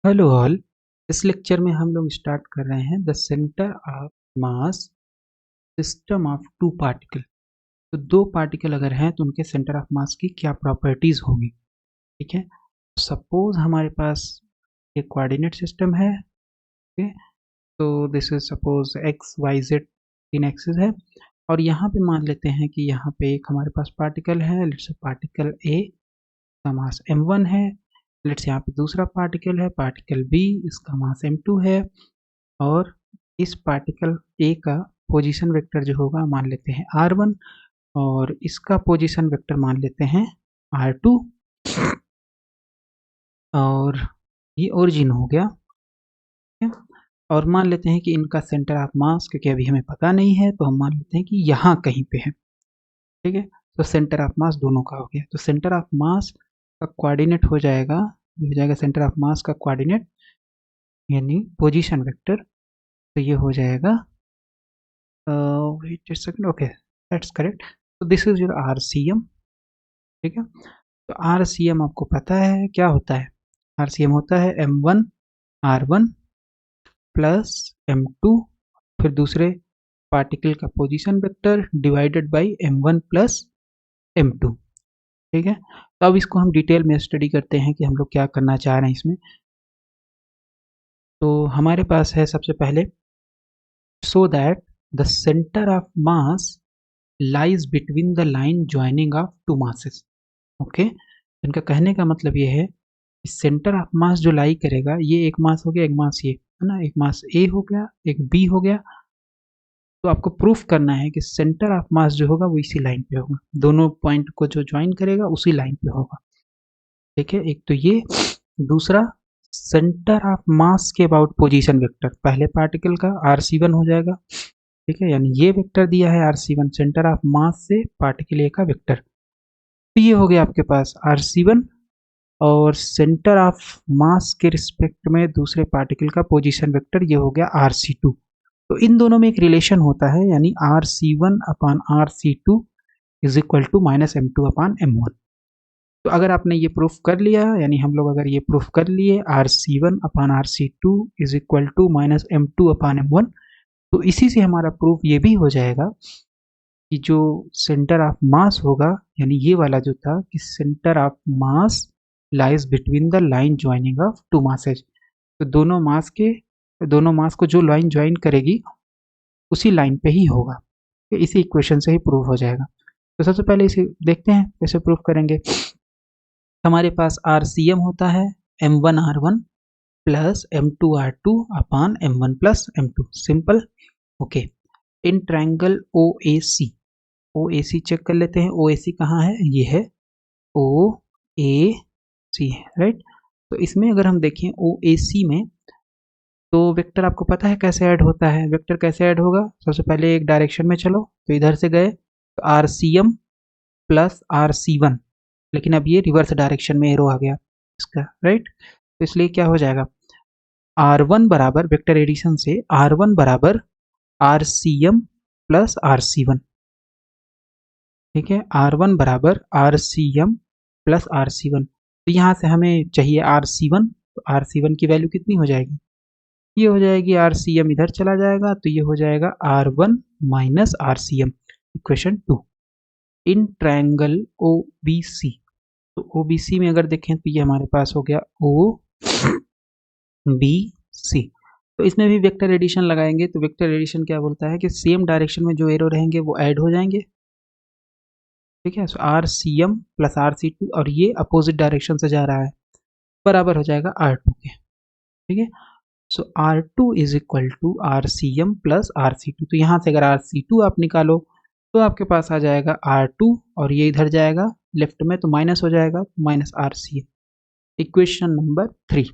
Hello all. इस lecture में हम लोग स्टार्ट कर रहे हैं the centre of mass system of two particle. तो दो पार्टिकल अगर हैं तो उनके सेंटर ऑफ मास की क्या प्रॉपर्टीज होगी। ठीक है, सपोज हमारे पास एक कोऑर्डिनेट सिस्टम है। ओके, तो this is suppose X Y Z तीन एक्सिस है, और यहाँ पे मान लेते हैं कि यहाँ पे एक हमारे पास पार्टिकल है, लेट्स से पार्टिकल ए का मास m1 है। लेट्स यहाँ पे दूसरा पार्टिकल है, पार्टिकल बी, इसका मास m2 है। और इस पार्टिकल ए का पोजीशन वेक्टर जो होगा मान लेते हैं r1, और इसका पोजीशन वेक्टर मान लेते हैं r2। और ये ओरिजिन हो गया। ठीक है? और मान लेते हैं कि इनका सेंटर ऑफ मास, क्योंकि अभी हमें पता नहीं है, तो हम मान लेते हैं कि यहाँ कहीं पे है। ठीक है, तो सेंटर ऑफ मास दोनों का हो गया। तो सेंटर ऑफ मास का कोऑर्डिनेट हो जाएगा, सेंटर ऑफ मास का कोऑर्डिनेट यानी पोजीशन वेक्टर। तो ये हो जाएगा wait just second, okay that's correct. तो दिस इज योर आरसीएम। ठीक है, तो आरसीएम आपको पता है क्या होता है। आरसीएम होता है m1 r1 प्लस m2, फिर दूसरे पार्टिकल का position vector divided by m1 plus m2। ठीक है, तो अब इसको हम डिटेल में स्टडी करते हैं कि हम लोग क्या करना चाह रहे हैं इसमें। तो हमारे पास है सबसे पहले, so that the center of mass lies between the line joining of two masses। Okay, इनका कहने का मतलब ये है कि सेंटर ऑफ मास जो लाई करेगा, ये एक मास हो गया, एक मास ये है ना, एक मास ए हो गया, एक बी हो गया। तो आपको प्रूफ करना है कि सेंटर ऑफ मास जो होगा वो इसी लाइन पे होगा, दोनों पॉइंट को जो ज्वाइन करेगा उसी लाइन पे होगा। ठीक है, एक तो ये, दूसरा सेंटर ऑफ मास के अबाउट पोजीशन वेक्टर, पहले पार्टिकल का r1 हो जाएगा। ठीक है, यानी ये वेक्टर दिया है r1 सेंटर ऑफ मास से पार्टिकल ए का वेक्टर। तो ये हो गया आपके पास r1, और सेंटर ऑफ मास के रिस्पेक्ट में दूसरे पार्टिकल का पोजीशन वेक्टर ये हो गया rc2। तो इन दोनों में एक रिलेशन होता है, यानी rc1 upon rc2 is equal to minus m2 upon m1। तो अगर आपने ये प्रूफ कर लिया, यानी हम लोग अगर ये प्रूफ कर लिए rc1 upon rc2 is equal to minus m2 upon m1, तो इसी से हमारा प्रूफ ये भी हो जाएगा कि जो सेंटर ऑफ मास होगा, यानी ये वाला जो था कि centre of mass lies between the line joining of two masses. तो दोनों मास को जो लाइन ज्वाइन करेगी उसी लाइन पे ही होगा। तो इसी इक्वेशन से ही प्रूफ हो जाएगा। तो सबसे पहले इसे देखते हैं कैसे प्रूफ करेंगे। हमारे पास RCM होता है m1 r1 plus m2 r2 upon m1 plus m2, simple. Okay, in triangle OAC check कर लेते हैं। OAC कहाँ है, ये है OAC, राइट। तो इसमें अगर हम देखें OAC में, तो वेक्टर आपको पता है कैसे ऐड होता है। वेक्टर कैसे ऐड होगा, सबसे पहले एक डायरेक्शन में चलो, तो इधर से गए तो RCM प्लस RC1, लेकिन अब ये रिवर्स डायरेक्शन में एरो आ गया इसका, राइट। तो इसलिए क्या हो जाएगा, R1 बराबर वेक्टर एडिशन से R1 बराबर RCM प्लस RC1। ठीक है, R1 बराबर RCM प्लस RC1। तो यहाँ से हमें चाहिए RC1, तो RC1 की वैल्यू कितनी हो जाएगी, ये हो जाएगी RCM इधर चला जाएगा, तो ये हो जाएगा R1 minus RCM। Equation 2 in triangle OBC। तो OBC में अगर देखें तो ये हमारे पास हो गया OBC। तो इसमें भी वेक्टर एडिशन लगाएंगे, तो वेक्टर एडिशन क्या बोलता है कि सेम डायरेक्शन में जो एरो रहेंगे वो ऐड हो जाएंगे। ठीक है, सो RCM प्लस RC2, और ये अपोजिट डायरेक्शन से जा रहा है, बराबर हो जाएगा R2 के। ठीक है, so R2 is equal to RCM plus RC2। तो यहाँ से अगर RC2 आप निकालो तो आपके पास आ जाएगा R2, और ये इधर जाएगा लेफ्ट में तो माइनस हो जाएगा, माइनस RCM। Equation number 3।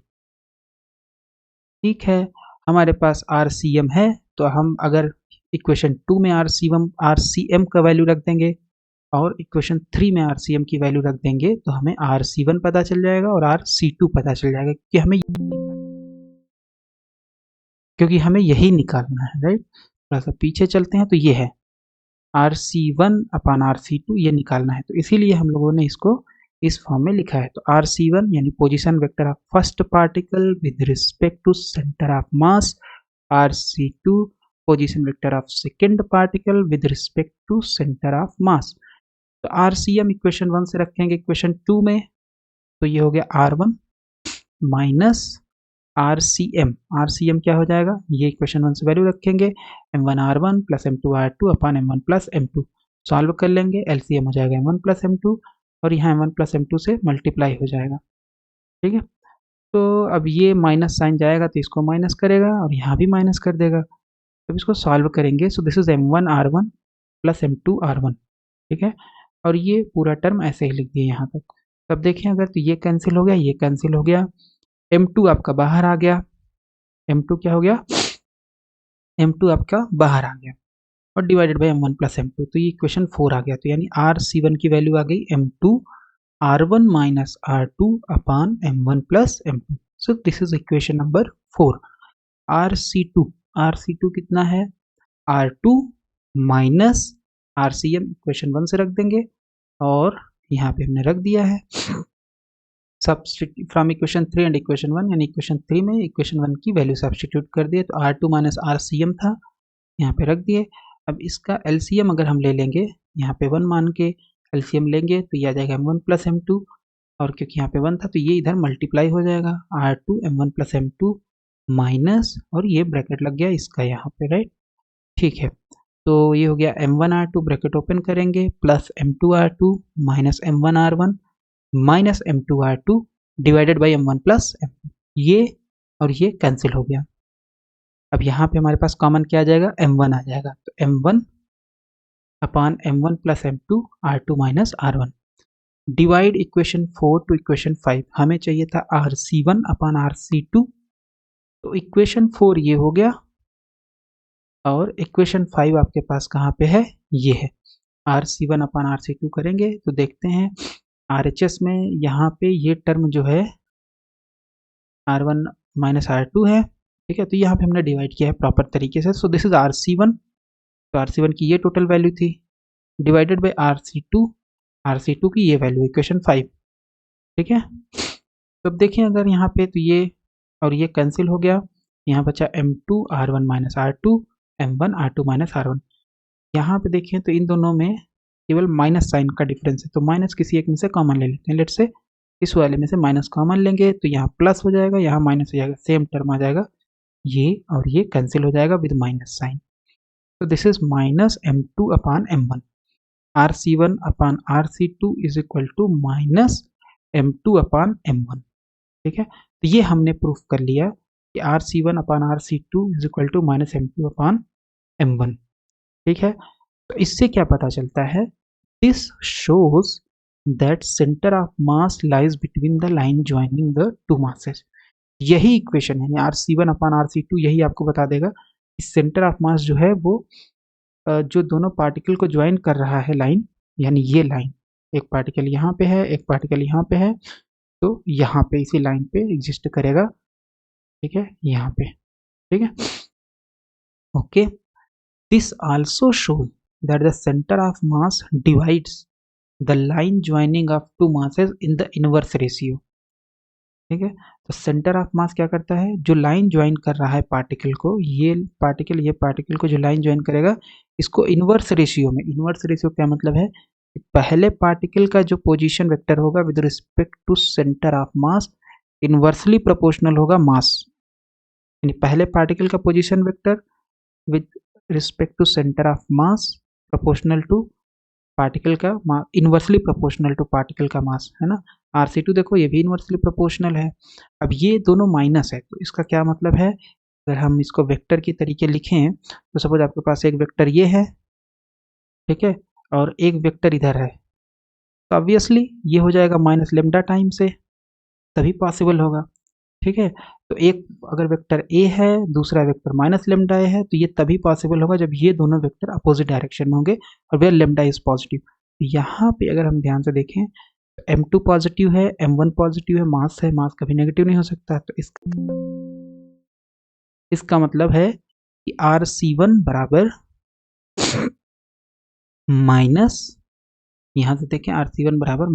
ठीक है, हमारे पास RCM है, तो हम अगर इक्वेशन 2 में RCM का वैल्यू रख देंगे और इक्वेशन 3 में RCM की वैल्यू रख देंगे, तो हमें RC1 पता चल जाएगा और RC2 पता चल जाएगा, क्योंकि हमें यही निकालना है, राइट। थोड़ा सा पीछे चलते हैं, तो ये है RC1 अपान RC2, ये निकालना है। तो इसीलिए हम लोगों ने इसको इस फॉर्म में लिखा है। तो RC1 यानी position vector of first particle with respect to centre of mass, RC2 position vector of second particle with respect to centre of mass. तो RCM इक्वेशन 1 से रखेंगे इक्वेशन 2 में, तो ये हो गया R1 माइनस RCM क्या हो जाएगा, ये इक्वेशन 1 से वैल्यू रखेंगे, M1R1 plus M2R2 upon M1 plus M2, solve कर लेंगे, LCM हो जाएगा M1 प्लस M2 और यहाँ M1 प्लस M2 से मल्टीप्लाई हो जाएगा। ठीक है, तो अब ये माइनस साइन जाएगा तो इसको माइनस करेगा और यहाँ भी माइनस कर देगा, तो इसको सॉल्व करेंगे। So this is M1R1 plus M2R1। ठीक है, और ये पूरा टर्म ऐसे ही लिख दिए यहाँ तक। तब देखें अगर, तो ये कैंसिल हो गया, ये कैंसिल हो गया, M2 आपका बाहर आ गया, M2 क्या हो गया, M2 आपका बाहर आ गया और divided by M1 plus M2, तो ये इक्वेशन 4 आ गया। तो यानी RC1 की वैल्यू आ गई M2 R1 minus R2 upon M1 plus M2। So this is equation number 4। RC2 कितना है, R2 माइनस RCM इक्वेशन 1 से रख देंगे और यहाँ पे हमने रख दिया है substitute from equation 3 and equation 1, यानी इक्वेशन 3 में इक्वेशन 1 की वैल्यू सब्स्टिट्यूट कर दिए, तो R2 माइनस RCM था, यहाँ पे रख दिए। अब इसका LCM अगर हम ले लेंगे, यहाँ पे 1 मान के LCM लेंगे तो ये आ जाएगा M1 प्लस M2, और क्योंकि यहाँ पे 1 था तो ये इधर मल्टीप्लाई हो जाएगा, R2 M1 plus M2 minus, और ये ब्रैकेट लग गया इसका यहाँ पे, राइट। ठीक है, तो ये हो गया M1R2 ब्रैकेट ओपन करेंगे plus M2R2 minus M1R1 minus M2R2 divided by M1 plus M2, ये और ये कैंसिल हो गया। अब यहाँ पे हमारे पास कॉमन क्या आ जाएगा, M1 आ जाएगा, तो M1 upon M1 plus M2 R2 minus R1। Divide equation 4 to equation 5, हमें चाहिए था RC1 अपॉन RC2, तो इक्वेशन 4 ये हो गया और इक्वेशन 5 आपके पास कहाँ पे है, ये है। RC1 अपॉन RC2 करेंगे तो देखते हैं RHS में यहाँ पे ये टर्म जो है R1 माइनस R2 है। ठीक है, तो यहाँ पे हमने डिवाइड किया है प्रॉपर तरीके से। सो दिस इज RC1, तो RC1 की ये टोटल वैल्यू थी डिवाइडेड बाई RC2 की ये वैल्यू इक्वेशन 5। ठीक है, तो अब देखें अगर यहाँ पे, तो ये और ये कैंसिल हो गया, यहाँ बचा M2 R1 minus R2 M1 R2 minus R1। यहाँ पे देखें तो इन दोनों में केवल माइनस साइन का डिफरेंस है, तो माइनस किसी एक में से कॉमन ले लेते हैं। लेट्स से इस वाले में से माइनस कॉमन लेंगे तो यहाँ प्लस हो जाएगा, यहाँ माइनस हो जाएगा, सेम टर्म आ जाएगा, ये और ये कैंसिल हो जाएगा विद माइनस साइन। तो this is minus M2 upon M1, RC1 upon RC2 is equal to minus M2 upon M1। ठीक है, तो ये हमने प्रूफ कर लिया कि RC1 upon RC2 is equal to minus M2 upon M1। ठीक है, तो इससे क्या पता चलता है, this shows that centre of mass lies between the line joining the two masses. यही इक्वेशन है, यानी RC1 अपॉन RC2 यही आपको बता देगा कि सेंटर ऑफ मास जो है वो जो दोनों पार्टिकल को ज्वाइन कर रहा है लाइन, यानी ये लाइन, एक पार्टिकल यहाँ पे है, एक पार्टिकल यहाँ पे है, तो यहाँ पे इसी लाइन पे एग्जिस्ट करेगा। ठीक है, यहाँ पे, ठीक है, okay. This also shows that the centre of mass divides the line joining of two masses in the inverse ratio. ठीक है, तो सेंटर ऑफ मास क्या करता है, जो लाइन ज्वाइन कर रहा है पार्टिकल को, ये पार्टिकल को जो लाइन ज्वाइन करेगा, इसको इनवर्स रेशियो में, इनवर्स रेशियो क्या मतलब है, पहले पार्टिकल का जो पोजीशन वेक्टर होगा with respect to centre of mass inversely proportional होगा मास, यानी पहले पार्टिकल का position vector with respect to centre of mass proportional to particle का इनवर्सली प्रोपोर्शनल टू पार्टिकल का मास, है ना। RC2 देखो ये भी इनवर्सली प्रोपोर्शनल है। अब ये दोनों माइनस है, तो इसका क्या मतलब है, अगर हम इसको वेक्टर की तरीके लिखें तो सपोज आपके पास एक वेक्टर ये है, ठीक है, और एक वेक्टर इधर है, तो ऑब्वियसली ये हो जाएगा माइनस लेमडा टाइम से, तभी पॉसिबल होगा। ठीक है, तो एक अगर वेक्टर ए है, दूसरा वेक्टर माइनस लेमडा ए है, तो ये तभी पॉसिबल होगा जब ये दोनों वेक्टर अपोजिट डायरेक्शन में होंगे और वेयर लेमडा इज पॉजिटिव। यहाँ पे अगर हम ध्यान से देखें तो M2 पॉजिटिव है, M1 पॉजिटिव है, मास है, मास कभी नेगेटिव नहीं हो सकता, तो इसका मतलब है कि RC1 बराबर माइनस यहाँ से देखें RC1 बराबर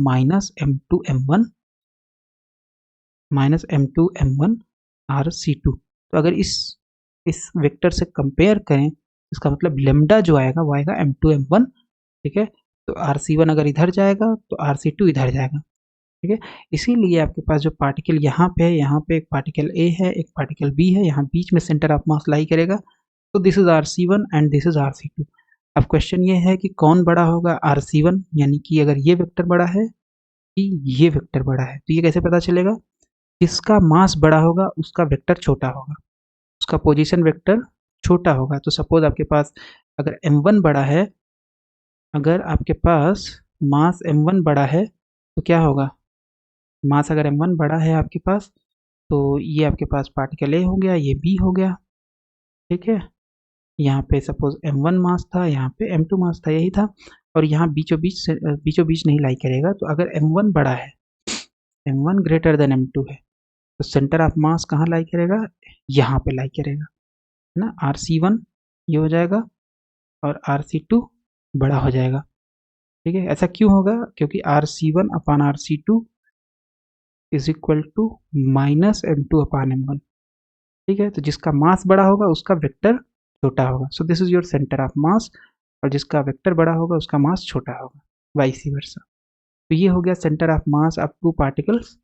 -M2M1 RC2। तो अगर इस वेक्टर से कंपेयर करें, इसका मतलब लेमडा जो आएगा वो आएगा M2M1, ठीक है। तो RC1 अगर इधर जाएगा तो RC2 इधर जाएगा, ठीक है। इसीलिए आपके पास जो पार्टिकल यहाँ पे है, यहाँ पे एक पार्टिकल A है, एक पार्टिकल B है, यहाँ बीच में सेंटर ऑफ मास लाई करेगा। तो this is RC1 and this is RC2। अब क्वेश्चन ये है कि कौन बड़ा होगा, RC1, यानी कि अगर ये वेक्टर बड़ा है कि ये वेक्टर बड़ा है। तो ये कैसे पता चलेगा, जिसका मास बड़ा होगा उसका वेक्टर छोटा होगा, उसका पोजीशन वेक्टर छोटा होगा। तो सपोज आपके पास अगर m1 बड़ा है, अगर आपके पास मास m1 बड़ा है तो क्या होगा, मास अगर m1 बड़ा है आपके पास, तो ये आपके पास पार्टिकल A हो गया, ये B हो गया, ठीक है। यहाँ पे सपोज m1 मास था, यहाँ पे m2 मास था, यही था। और यहाँ बीचों बीच नहीं लाई करेगा। तो अगर m1 बड़ा है, m1 ग्रेटर देन m2 है, तो सेंटर ऑफ मास कहाँ लाई करेगा, यहाँ पे लाई करेगा, है ना। RC1 ये हो जाएगा और RC2 बड़ा हो जाएगा, ठीक है। ऐसा क्यों होगा, क्योंकि RC1 upon RC2 is equal to -M2 upon M1, ठीक है। तो जिसका मास बड़ा होगा उसका वेक्टर छोटा होगा। So this is your centre of मास, और जिसका वेक्टर बड़ा होगा उसका मास छोटा होगा, वाइस वर्सा। तो ये हो गया centre of mass of two particles